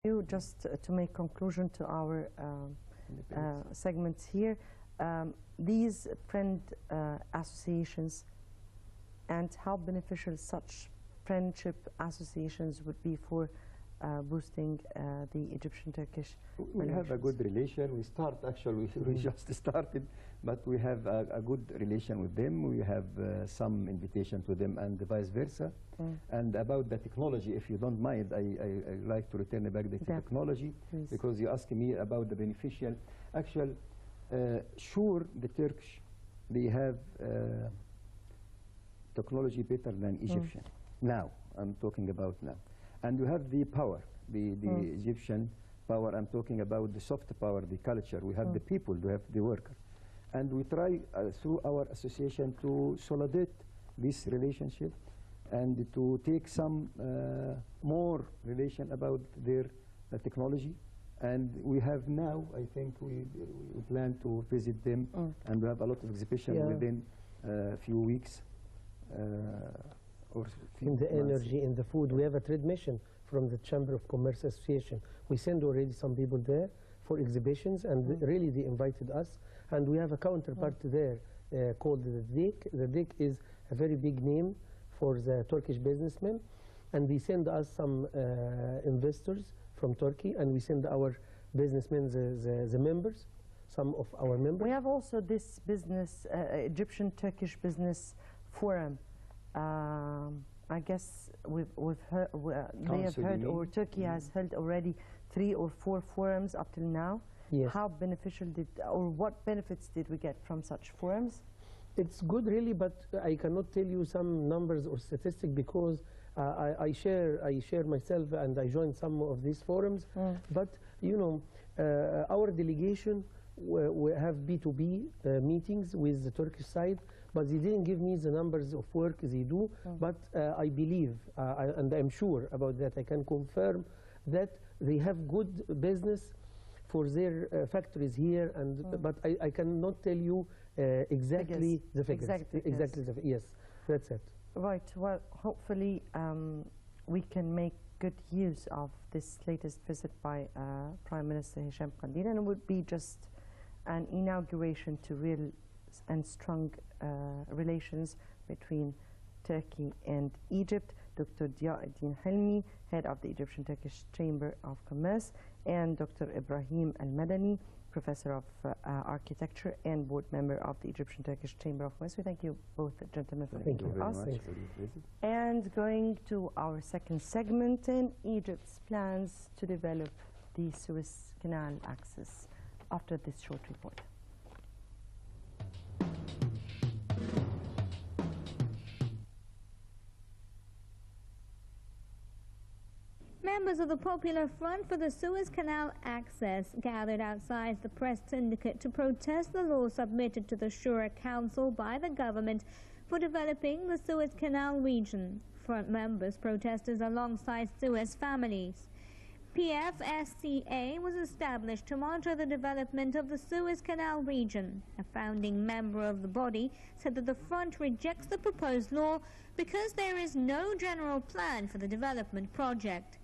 You just to make conclusion to our segments here, these friend associations and how beneficial such friendship associations would be for boosting the Egyptian-Turkish relations. We have a good relation. We just started, but we have a good relation with them. We have some invitation to them and vice versa. And about the technology, if you don't mind, I like to return back the technology, because you asked me about the beneficial. Actually, sure, the Turkish, they have technology better than Egyptian. Now, I'm talking about now. And you have the power, the Egyptian power. I'm talking about the soft power, the culture. We have the people, we have the worker. And we try through our association to solidate this relationship and to take some more relation about their technology. And we have now, I think we plan to visit them, and we have a lot of exhibition within a few weeks. In the energy, in the food, we have a trade mission from the Chamber of Commerce Association. We send already some people there for exhibitions, and really they invited us. And we have a counterpart there called the DIK. The DIK is a very big name for the Turkish businessmen, and they send us some investors from Turkey, and we send our businessmen, the members, some of our members. We have also this business, Egyptian-Turkish Business Forum. I guess we've heard, they have heard, or Turkey has held already 3 or 4 forums up till now. Yes. How beneficial or what benefits did we get from such forums? It's good really, but I cannot tell you some numbers or statistics because I share myself and I joined some of these forums. But you know, our delegation we have B2B meetings with the Turkish side, but they didn't give me the numbers of work they do. But I believe, and I'm sure about that, I can confirm that they have good business for their factories here, and but I cannot tell you exactly the figures. Yes, that's it. Right. Well, hopefully we can make good use of this latest visit by Prime Minister Hisham Qandil, and it would be just an inauguration to real and strong relations between Turkey and Egypt. Dr. Diya-Eddin Helmi, head of the Egyptian-Turkish Chamber of Commerce, and Dr. Ibrahim Al-Madani, professor of architecture and board member of the Egyptian-Turkish Chamber of Commerce. We thank you both, gentlemen, for being with us. And going to our second segment, in Egypt's plans to develop the Suez Canal access, after this short report. Members of the Popular Front for the Suez Canal access gathered outside the press syndicate to protest the law submitted to the Shura Council by the government for developing the Suez Canal region. Front members protested alongside Suez families. PFSCA was established to monitor the development of the Suez Canal region. A founding member of the body said that the front rejects the proposed law because there is no general plan for the development project.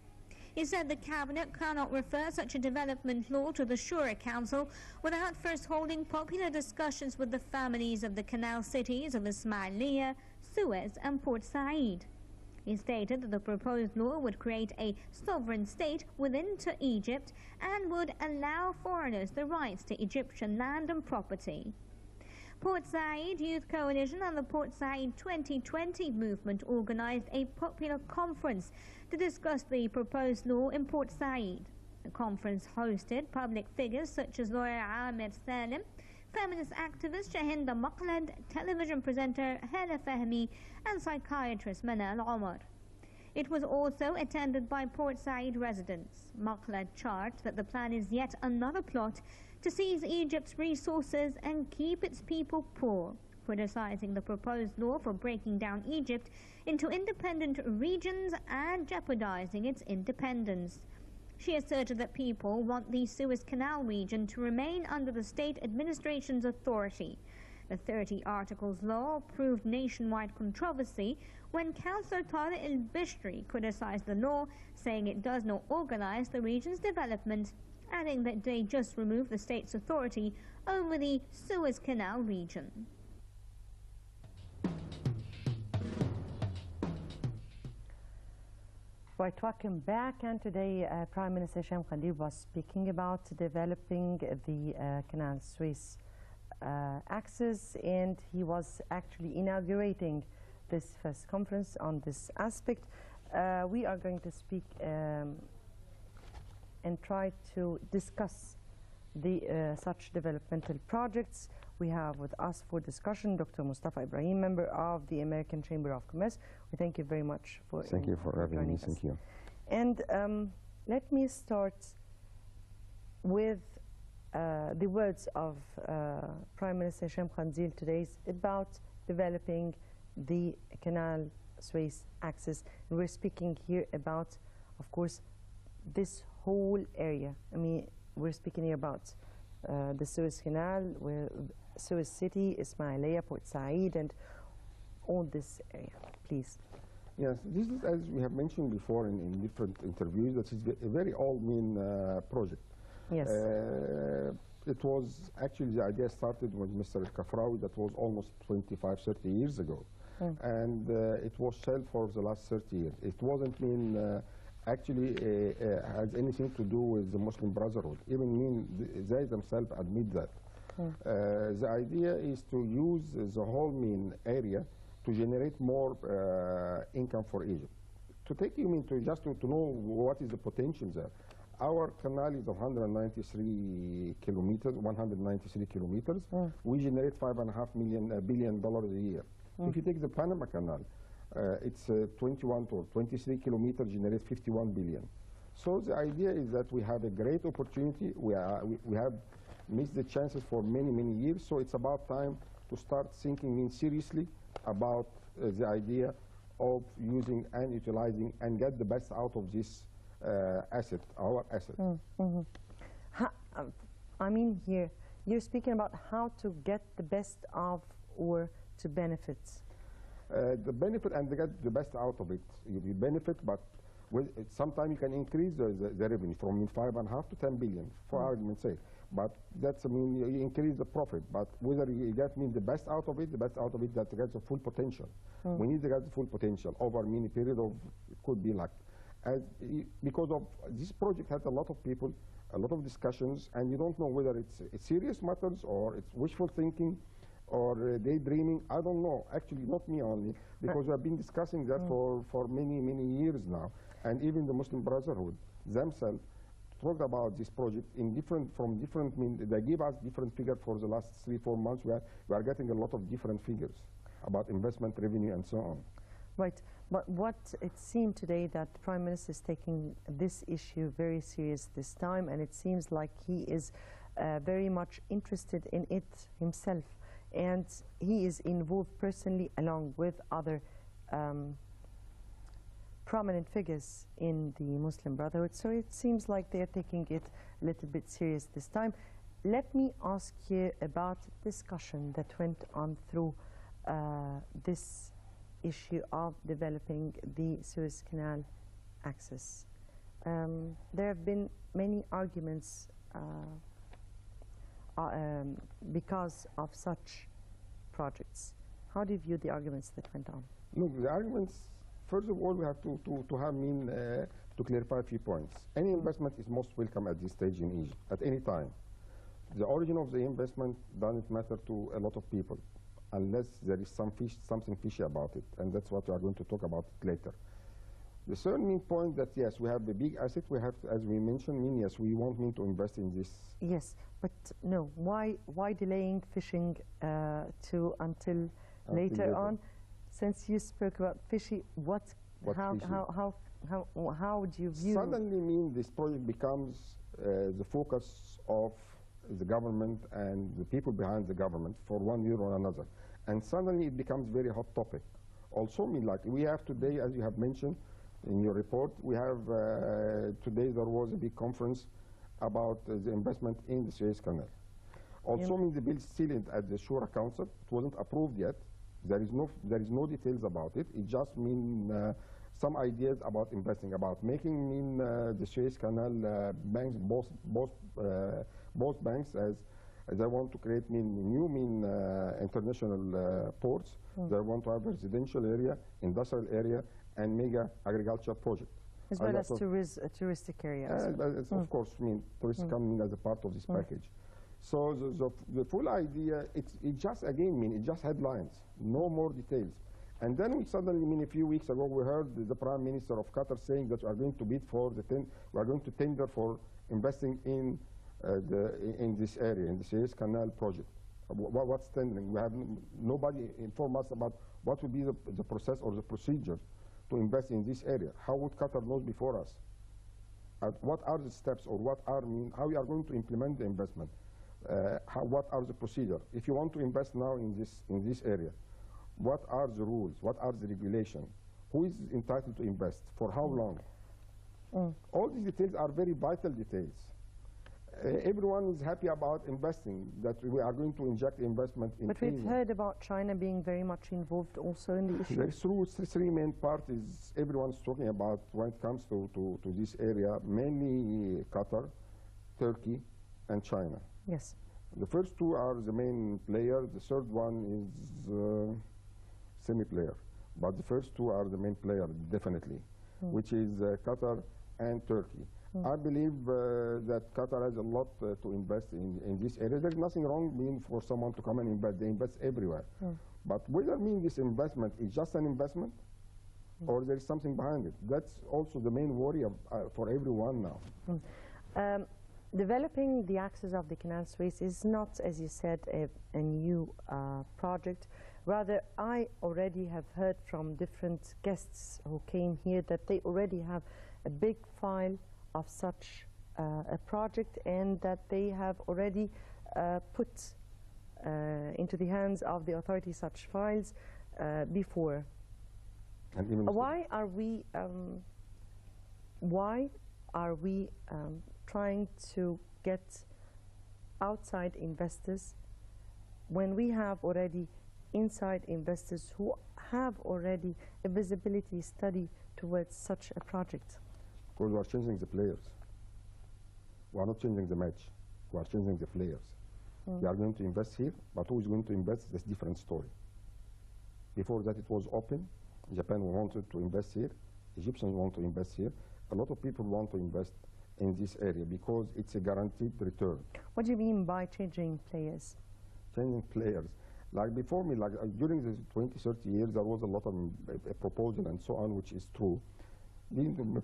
He said the cabinet cannot refer such a development law to the Shura Council without first holding popular discussions with the families of the canal cities of Ismailia, Suez and Port Said. He stated that the proposed law would create a sovereign state within Egypt and would allow foreigners the rights to Egyptian land and property. Port Said Youth Coalition and the Port Said 2020 movement organized a popular conference to discuss the proposed law in Port Said. The conference hosted public figures such as lawyer Amir Salim, feminist activist Shahinda Maqlad, television presenter Hala Fahmi, and psychiatrist Manal Omar. It was also attended by Port Said residents. Maqlad charged that the plan is yet another plot to seize Egypt's resources and keep its people poor, criticizing the proposed law for breaking down Egypt into independent regions and jeopardizing its independence. She asserted that people want the Suez Canal region to remain under the state administration's authority. The 30 Articles law proved nationwide controversy when Councillor Tariq al-Bishri criticised the law, saying it does not organise the region's development, adding that they just removed the state's authority over the Suez Canal region. Right, welcome back. And today Prime Minister Hisham Khalil was speaking about developing the Canal Suez axis, and he was actually inaugurating this first conference on this aspect. We are going to speak and try to discuss the such developmental projects. We have with us for discussion Dr. Mostafa Ibrahim, member of the American Chamber of Commerce. We thank you very much for Thank you for having me. Thank you. And let me start with the words of Prime Minister Hisham Khalil today about developing the Canal Suez axis. And we're speaking here about, of course, this whole area. I mean, we're speaking here about the Suez Canal, where Suez City, Ismailia, Port Said, and all this area. Please. Yes, this is, as we have mentioned before in different interviews, that is a very old project. Yes. It was actually, the idea started with Mr. Kafraoui, that was almost 25, 30 years ago. And it was shelved for the last 30 years. It wasn't actually has anything to do with the Muslim Brotherhood. Even they themselves admit that. The idea is to use the whole area to generate more income for Egypt. To take you just to know what is the potential there. Our canal is 193 kilometers. We generate $5.5 billion a year. If you take the Panama Canal, it's 21 to 23 kilometers, generate 51 billion. So the idea is that we have a great opportunity. We have missed the chances for many, many years. So it's about time to start thinking seriously about the idea of using and utilizing and get the best out of this asset, our asset. I mean, here you're speaking about how to get the best of or to benefit. The benefit and get the best out of it. You benefit, but sometimes you can increase the revenue from 5.5 to 10 billion, for argument's sake. But that's, you increase the profit. But whether you get the best out of it, that gets the full potential. We need to get the full potential over a mini period of, it could be like, because of this project has a lot of people, a lot of discussions, and you don't know whether it's serious matters or it's wishful thinking or daydreaming. I don't know, actually not me only, because we have been discussing that for many, many years now. And even the Muslim Brotherhood themselves talked about this project in they give us different figures for the last 3-4 months. We are getting a lot of different figures about investment, revenue, and so on. Right, but what it seemed today that the Prime Minister is taking this issue very serious this time, and it seems like he is very much interested in it himself. And he is involved personally along with other prominent figures in the Muslim Brotherhood. So it seems like they're taking it a little bit serious this time. Let me ask you about discussion that went on through this issue of developing the Suez Canal axis. There have been many arguments because of such projects. How do you view the arguments that went on? Look, the arguments, first of all, we have to clarify a few points. Any investment is most welcome at this stage in Egypt, at any time. The origin of the investment doesn't matter to a lot of people, unless there is something fishy about it, and that's what we are going to talk about later. The third main point that, yes, we have the big asset, we have, as we mentioned, yes, we want to invest in this. Yes, but no, why delaying fishing until later on? Since you spoke about fishy, how do you view? Suddenly this project becomes the focus of the government and the people behind the government for 1 year or another. And suddenly it becomes very hot topic. Also, like we have today, as you have mentioned in your report, we have today there was a big conference about the investment in the Suez Canal. Also, the bill still at the Shura Council. It wasn't approved yet. There is no details about it. It just mean some ideas about investing, about making the Suez Canal banks, both banks, as they want to create new international ports. They want to have residential area, industrial area, and mega agriculture project. As well as touristic areas. Of course, tourists coming as a part of this package. So the full idea, it just again it just headlines, no more details. And then we suddenly, a few weeks ago, we heard the Prime Minister of Qatar saying that we are going to bid for we are going to tender for investing in this area, in the Suez Canal project. What's tendering? We have nobody informed us about what will be the process or the procedure to invest in this area. How would Qatar know before us? What are the steps, or how we are going to implement the investment? What are the procedures? If you want to invest now in this area, what are the rules? What are the regulations? Who is entitled to invest? For how long? All these details are very vital details. Everyone is happy about investing, that we are going to inject investment in But we've heard about China being very much involved also in the issue. There's three main parties everyone's talking about when it comes to this area, mainly Qatar, Turkey, and China. Yes. The first two are the main player. The third one is semi-player. But the first two are the main player, definitely, which is Qatar and Turkey. I believe that Qatar has a lot to invest in this area. There's nothing wrong for someone to come and invest. They invest everywhere. But whether this investment is just an investment or there is something behind it, that's also the main worry for everyone now. Developing the access of the Canal Suez is not, as you said, a new project. Rather, I already have heard from different guests who came here that they already have a big file of such a project, and that they have already put into the hands of the authorities such files before. And why are we trying to get outside investors when we have already inside investors who have already a visibility study towards such a project? Because we are changing the players. We are not changing the match. We are changing the players. We are going to invest here, but who is going to invest is a different story. Before that, it was open. Japan wanted to invest here. Egyptians want to invest here. A lot of people want to invest in this area because it's a guaranteed return. What do you mean by changing players? Changing players. Like before me, during the 20, 30 years, there was a lot of proposal and so on, which is true.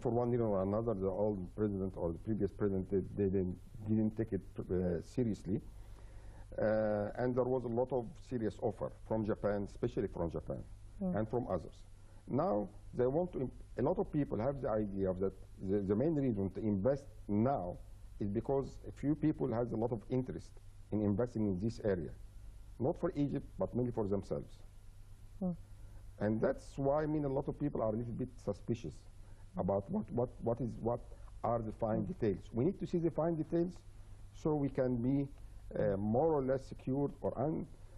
For one reason or another, the old president or the previous president, they didn't take it seriously. And there was a lot of serious offer from Japan, especially from Japan, and from others. Now, they want to, a lot of people have the idea of that the main reason to invest now is because a few people have a lot of interest in investing in this area. Not for Egypt, but mainly for themselves. And that's why, a lot of people are a little bit suspicious about what are the fine details. We need to see the fine details so we can be more or less secured or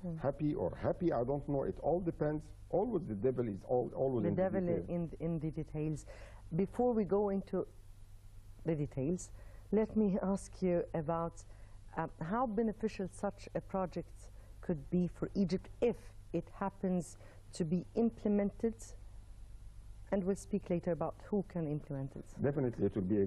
unhappy or happy. I don't know. It all depends. Always the devil is always the in devil the details. in the details. Before we go into the details, let me ask you about how beneficial such a project could be for Egypt if it happens to be implemented, and we'll speak later about who can implement it. Definitely it will be a